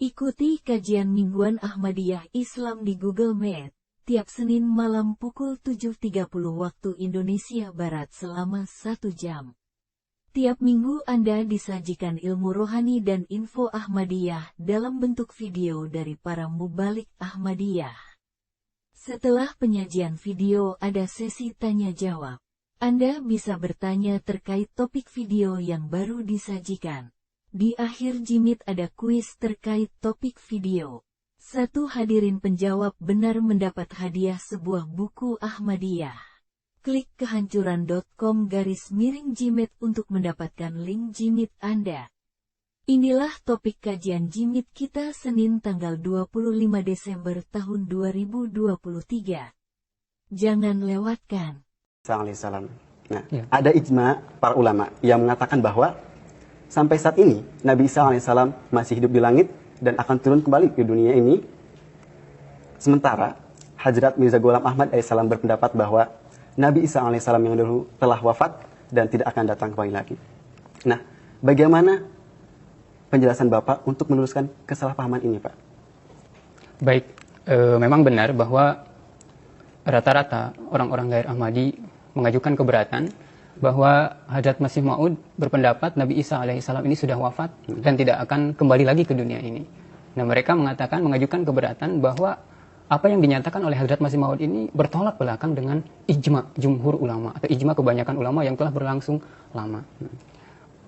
Ikuti kajian mingguan Ahmadiyah Islam di Google Meet, tiap Senin malam pukul 7.30 waktu Indonesia Barat selama 1 jam. Tiap minggu Anda disajikan ilmu rohani dan info Ahmadiyah dalam bentuk video dari para mubalik Ahmadiyah. Setelah penyajian video ada sesi tanya-jawab. Anda bisa bertanya terkait topik video yang baru disajikan. Di akhir jimit ada kuis terkait topik video. Satu hadirin penjawab benar mendapat hadiah sebuah buku Ahmadiyah. Klik kehancuran.com/jimit untuk mendapatkan link jimit Anda. Inilah topik kajian jimit kita Senin tanggal 25 Desember tahun 2023. Jangan lewatkan. Assalamualaikum. Nah, ada ijma para ulama yang mengatakan bahwa sampai saat ini Nabi Isa alaihissalam masih hidup di langit dan akan turun kembali ke dunia ini. Sementara Hadrat Mirza Ghulam Ahmad alaihissalam berpendapat bahwa Nabi Isa alaihissalam yang dulu telah wafat dan tidak akan datang kembali lagi. Nah, bagaimana penjelasan Bapak untuk meluruskan kesalahpahaman ini, Pak? Baik, memang benar bahwa rata-rata orang-orang Ghair Ahmadi mengajukan keberatan bahwa Hadrat Masih Maud berpendapat Nabi Isa alaihissalam ini sudah wafat dan tidak akan kembali lagi ke dunia ini. Nah, mereka mengajukan keberatan bahwa apa yang dinyatakan oleh Hadrat Masih Maud ini bertolak belakang dengan ijma jumhur ulama atau ijma kebanyakan ulama yang telah berlangsung lama.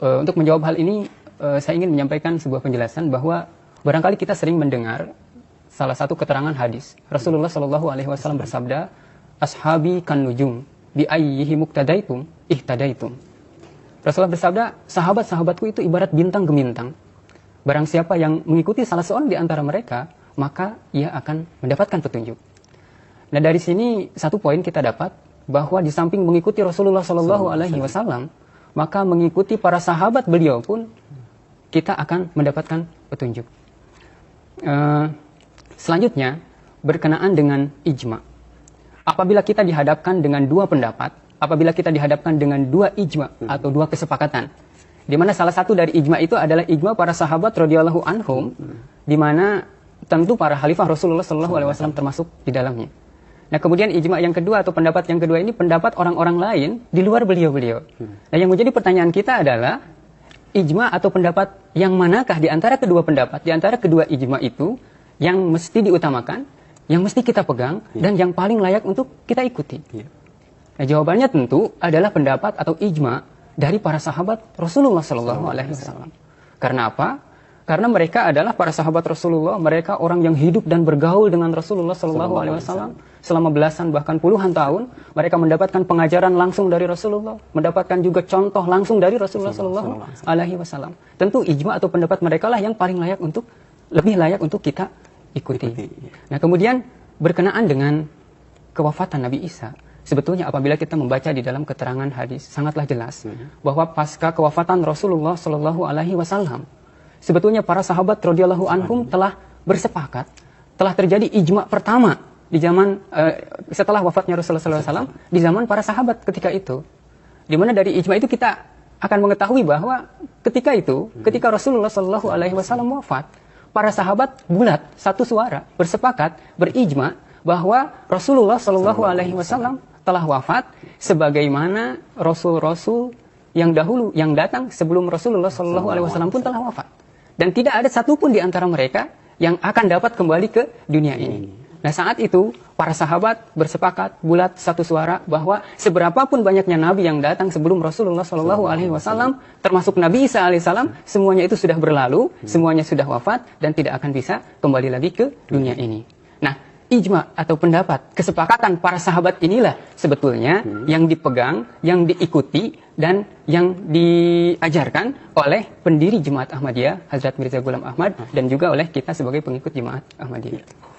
Untuk menjawab hal ini, saya ingin menyampaikan sebuah penjelasan bahwa barangkali kita sering mendengar salah satu keterangan hadis. Rasulullah Shallallahu Alaihi Wasallam bersabda, "Ashabi kan nujum, bi ayyihi muqtadaitum ihtadaitum." Rasulullah bersabda, sahabat-sahabatku itu ibarat bintang gemintang. Barang siapa yang mengikuti salah seorang di antara mereka, maka ia akan mendapatkan petunjuk. Nah, dari sini satu poin kita dapat bahwa di samping mengikuti Rasulullah Shallallahu Alaihi Wasallam, maka mengikuti para sahabat beliau pun kita akan mendapatkan petunjuk. Selanjutnya berkenaan dengan ijma. Apabila kita dihadapkan dengan dua pendapat, apabila kita dihadapkan dengan dua ijma atau dua kesepakatan, di mana salah satu dari ijma itu adalah ijma para sahabat radhiyallahu anhum, di mana tentu para khalifah Rasulullah sallallahu alaihi wasallam termasuk di dalamnya. Nah, kemudian ijma yang kedua atau pendapat yang kedua ini pendapat orang-orang lain di luar beliau-beliau. Nah, yang menjadi pertanyaan kita adalah ijma atau pendapat yang manakah di antara kedua pendapat, di antara kedua ijma itu yang mesti diutamakan, yang mesti kita pegang, dan yang paling layak untuk kita ikuti? Nah, jawabannya tentu adalah pendapat atau ijma dari para sahabat Rasulullah Sallallahu Alaihi Wasallam. Karena apa? Karena mereka adalah para sahabat Rasulullah, mereka orang yang hidup dan bergaul dengan Rasulullah Sallallahu Alaihi Wasallam selama belasan bahkan puluhan tahun. Mereka mendapatkan pengajaran langsung dari Rasulullah, mendapatkan juga contoh langsung dari Rasulullah Sallallahu Alaihi Wasallam. Tentu ijma atau pendapat mereka lah yang paling layak untuk, lebih layak untuk kita ikuti. Nah, kemudian berkenaan dengan kewafatan Nabi Isa, sebetulnya apabila kita membaca di dalam keterangan hadis sangatlah jelas bahwa pasca kewafatan Rasulullah Shallallahu Alaihi Wasallam, sebetulnya para sahabat radhiyallahu anhum telah bersepakat, telah terjadi ijma pertama di zaman setelah wafatnya Rasulullah Sallallahu Alaihi Wasallam, di zaman para sahabat ketika itu, di mana dari ijma itu kita akan mengetahui bahwa ketika itu, ketika Rasulullah Shallallahu Alaihi Wasallam wafat, para sahabat bulat satu suara bersepakat berijma bahwa Rasulullah Shallallahu Alaihi Wasallam telah wafat sebagaimana rasul-rasul yang dahulu yang datang sebelum Rasulullah Shallallahu Alaihi Wasallam pun telah wafat, dan tidak ada satupun di antara mereka yang akan dapat kembali ke dunia ini. Nah, saat itu para sahabat bersepakat bulat satu suara bahwa seberapapun banyaknya nabi yang datang sebelum Rasulullah Shallallahu Alaihi Wasallam, termasuk Nabi Isa alaihissalam, semuanya itu sudah berlalu, semuanya sudah wafat dan tidak akan bisa kembali lagi ke dunia ini. Nah, ijma atau pendapat, kesepakatan para sahabat inilah sebetulnya yang dipegang, yang diikuti, dan yang diajarkan oleh pendiri Jemaat Ahmadiyah, Hadrat Mirza Ghulam Ahmad, dan juga oleh kita sebagai pengikut Jemaat Ahmadiyah.